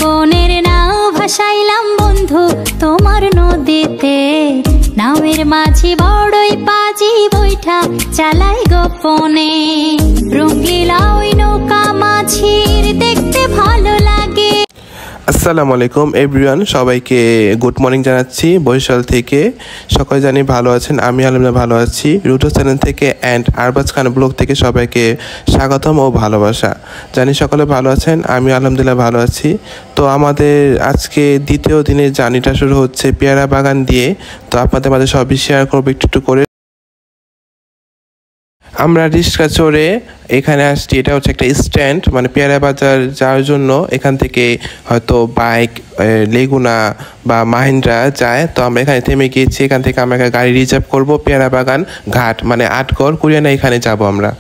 বনের নাও ভাসাইলাম বন্ধু তোমার নদীতে। নাওয়ের মাঝি বড়ই পাজি বৈঠা চালাই গোপনে। রঙিলা ওই নৌকা মাঝির দেখতে ভালো লাগে। আসসালামু আলাইকুম এভরিওয়ান, সবাইকে গুড মর্নিং জানাচ্ছি বরিশাল থেকে। সকলে জানি ভালো আছেন, আমি আলহামদুলিল্লাহ ভালো আছি। রুটো চ্যানেল থেকে অ্যান্ড আরবাজ খান ব্লগ থেকে সবাইকে স্বাগতম ও ভালোবাসা। জানি সকলে ভালো আছেন, আমি আলহামদুলিল্লাহ ভালো আছি। তো আমাদের আজকে দ্বিতীয় দিনের জার্নিটা শুরু হচ্ছে পেয়ারা বাগান দিয়ে। তো আপনাদের মাঝে সবই শেয়ার করবো একটু করে। আমরা রিক্সা চড়ে এখানে আসছি, এটা হচ্ছে একটা স্ট্যান্ড, মানে পেয়ারা বাজার যাওয়ার জন্য এখান থেকে হয়তো বাইক, লেগুনা বা মাহিন্দ্রা যায়। তো আমরা এখানে থেমে গিয়েছি, এখান থেকে আমরা একটা গাড়ি রিজার্ভ করবো পেয়ারা বাগান ঘাট, মানে আটগড় কুরিয়ানা, এখানে যাব আমরা।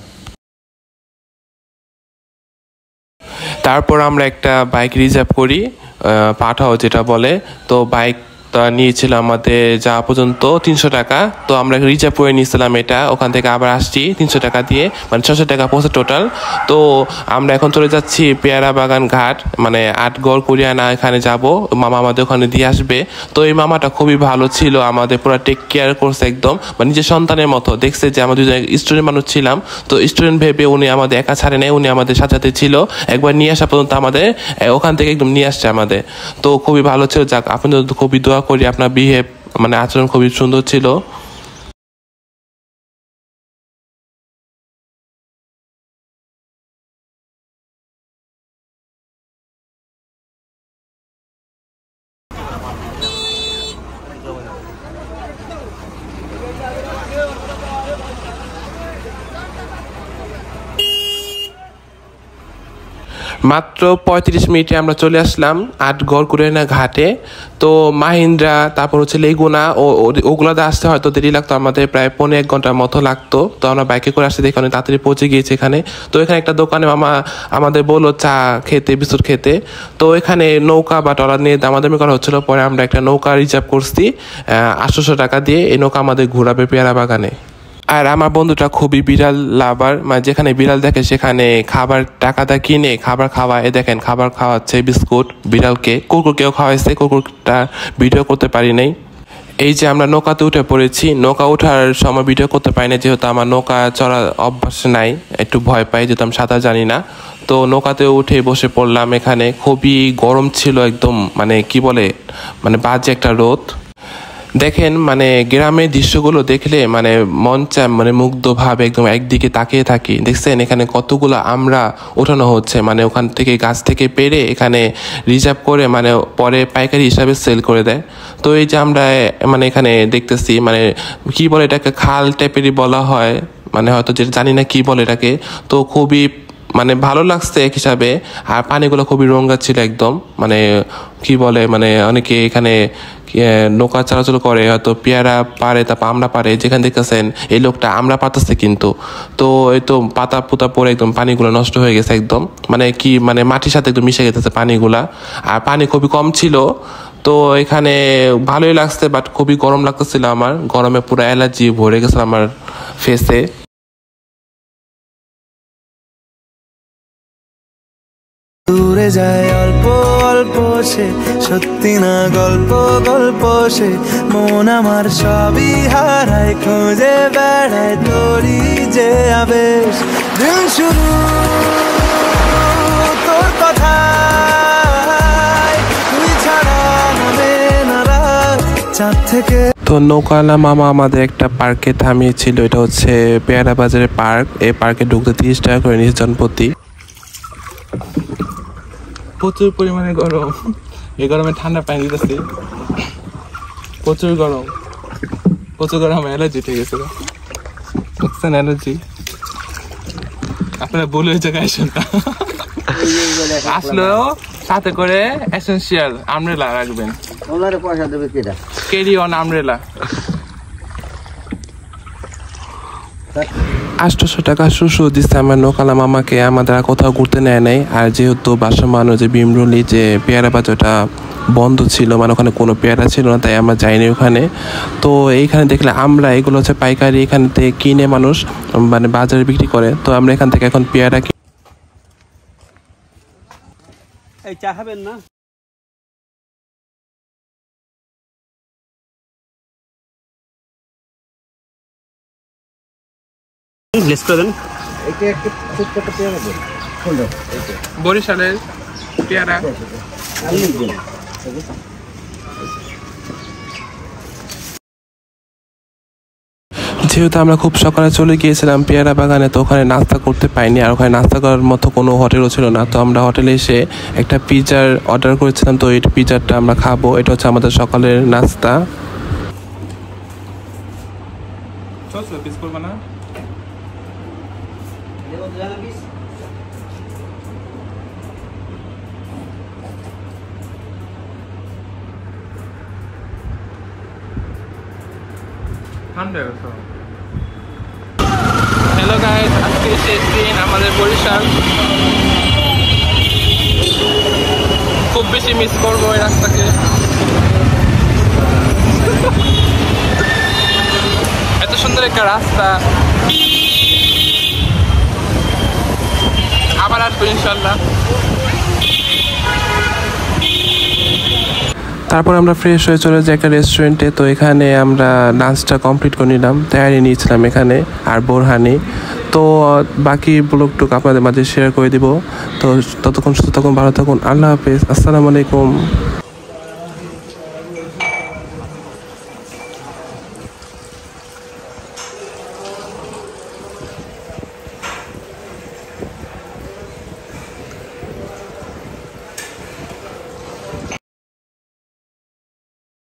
তারপর আমরা একটা বাইক রিজার্ভ করি, পাঠাও যেটা বলে। তো বাইক নিয়েছিল আমাদের যাওয়া পর্যন্ত 300 টাকা। তো আমরা রিজার্ভ করে নিয়েছিলাম এটা, ওখান থেকে আবার আসছি 300 টাকা দিয়ে, মানে 600 টাকা পড়ছে টোটাল। তো আমরা এখন চলে যাচ্ছি পেয়ারা বাগান ঘাট, মানে আটগড় কুরিয়ানা, এখানে যাব। মামা আমাদের ওখানে দিয়ে আসবে। তো এই মামাটা খুবই ভালো ছিল, আমাদের পুরো টেক কেয়ার করছে একদম, মানে নিজের সন্তানের মতো। দেখছে যে আমরা দুজন স্টুডেন্ট মানুষ ছিলাম, তো স্টুডেন্ট ভেবে উনি আমাদের একা ছাড়ে নেই, উনি আমাদের সাথে ছিল। একবার নিয়ে আসা পর্যন্ত আমাদের ওখান থেকে একদম নিয়ে আসছে আমাদের। তো খুবই ভালো ছিল। যাক, আপনাদের খুবই দোয়া করি, আপনার বিহেভ মানে আচরণ খুবই সুন্দর ছিল। মাত্র 35 মিনিটে আমরা চলে আসলাম আটগড় কুরিয়ানা ঘাটে। তো মাহিন্দ্রা, তারপর হচ্ছে লেগুনা, ওগুলাতে আসতে হয়তো দেরি লাগতো, আমাদের প্রায় 1.5 ঘন্টার মতো লাগতো। তো আমরা বাইকে করে আসতে দেখে অনেক তাড়াতাড়ি পৌঁছে গিয়েছি এখানে। তো এখানে একটা দোকানে মামা আমাদের বললো চা খেতে, বিস্কুট খেতে। তো এখানে নৌকা বা ট্রলার নিয়ে দামাদামি করা হচ্ছিলো। পরে আমরা একটা নৌকা রিজার্ভ করছি 800 টাকা দিয়ে। এই নৌকা আমাদের ঘোরাবে পেয়ারা বাগানে। আর আমার বন্ধুটা খুবই বিড়াল লাভার, মানে যেখানে বিড়াল দেখে সেখানে খাবার টাকাটা কিনে খাবার খাওয়ায়। দেখেন খাবার খাওয়াচ্ছে বিস্কুট বিড়ালকে, কুকুরকেও খাওয়াইছে, কুকুরটা ভিডিও করতে পারি নাই। এই যে আমরা নৌকাতে উঠে পড়েছি, নৌকা ওঠার সময় ভিডিও করতে পারি না, যেহেতু আমার নৌকা চড়ার অভ্যাস নাই, একটু ভয় পাই, যেহেতু আমি সাঁতার জানি না। তো নৌকাতে উঠে বসে পড়লাম এখানে। খুবই গরম ছিল একদম, মানে কি বলে, মানে বাজে একটা রোদ। দেখেন মানে গ্রামের দৃশ্যগুলো দেখলে মানে মন চায়, মানে মুগ্ধভাবে একদম একদিকে তাকিয়ে থাকি। দেখছেন এখানে কতগুলো আমরা ওঠানো হচ্ছে, মানে ওখান থেকে গাছ থেকে পেরে এখানে রিজার্ভ করে, মানে পরে পাইকারি হিসাবে সেল করে দেয়। তো এই যে আমরা মানে এখানে দেখতেছি, মানে কি বলে এটাকে, খাল টাইপেরই বলা হয়, মানে হয়তো যেটা জানি না কি বলে এটাকে। তো খুবই মানে ভালো লাগছে এক হিসাবে। আর পানিগুলো খুবই রঙা ছিল একদম, মানে কি বলে, মানে অনেকে এখানে নৌকা চলাচল করে, হয়তো পেয়ারা পারে, তারপর আমরা পারে। যেখানে দেখতেছেন এই লোকটা আমরা পারতেছে কিন্তু। তো এই তো পাতা পুতা পরে একদম পানিগুলো নষ্ট হয়ে গেছে একদম, মানে কি মানে মাটির সাথে একদম মিশে গেছে পানিগুলা। আর পানি খুবই কম ছিল। তো এখানে ভালোই লাগছে, বাট খুবই গরম লাগতেছিল আমার। গরমে পুরো অ্যালার্জি ভরে গেছে আমার ফেসে। দূরে যায় অল্প অল্প সে, সত্যি না গল্প গল্প সে, মন আমার সবই হারায়, খুঁজে বেড়ায় তোরই যে আবেশ। দিন শুরু তোর কথা, তুই ছাড়া নামে না রাত চাঁদ থেকে। তো নৌকাওয়ালা মামা আমাদের একটা পার্কে থামিয়েছিল, এটা হচ্ছে পেয়ারা বাজারের পার্ক। এই পার্কে ঢুকতে 30 টাকা করে নিয়েছে জনপ্রতি। প্রচুর পরিমাণে গরম, এই গরমে ঠান্ডা পানি দিতেছি, প্রচুর গরম, প্রচুর গরম, অ্যালার্জি উঠে গেছে। দেখছেন অ্যালার্জি, আপনারা বলে ওই জায়গায় আসেন না, আসলেও সাথে করে এসেনশিয়াল আমব্রেলা রাখবেন। পয়সা দেবে কেডা, ক্যারি অন আমব্রেলা। 800 টাকা শুশু দিচ্ছে আমার নৌকালা মামাকে, আমাদের কোথাও ঘুরতে নেয় নাই। আর যেহেতু বাসা মানুষ যে বিমরুলি যে পেয়ারা বাজারটা বন্ধ ছিল, মানে ওখানে কোনো পেয়ারা ছিল না, তাই আমরা যাইনি ওখানে। তো এইখানে দেখলে আমরা এগুলো হচ্ছে পাইকারি, এখান থেকে কিনে মানুষ মানে বাজারে বিক্রি করে। তো আমরা এখান থেকে এখন পেয়ারা চা খাবেন না? ব্লেস করে দেন। বরিশালের পেয়ারা। যেহেতু আমরা খুব সকালে চলে গিয়েছিলাম পেয়ারা বাগানে, তো ওখানে নাস্তা করতে পাইনি, আর ওখানে নাস্তা করার মতো কোনো হোটেলও ছিল না। তো আমরা হোটেলে এসে একটা পিৎজার অর্ডার করেছিলাম, তো এই পিৎজাটা আমরা খাবো। এটা হচ্ছে আমাদের সকালের নাস্তা। হ্যালো গাইস, আজকে শেষ দিন আমাদের বরিশাল। খুব বেশি মিস করবো এই রাস্তাকে। এত সুন্দর একটা রাস্তা, আবার আসবো ইনশাল্লাহ। তারপর আমরা ফ্রেশ হয়ে চলে যাই একটা রেস্টুরেন্টে। তো এখানে আমরা লাঞ্চটা কমপ্লিট করে নিলাম, তৈরি নিয়েছিলাম এখানে আর বোরহানি। তো বাকি ব্লগটুক আপনাদের মাঝে শেয়ার করে দিব। তো ততক্ষণ সুস্থ থাকুন, ভালো থাকুন, আল্লাহ হাফেজ, আসসালামু আলাইকুম।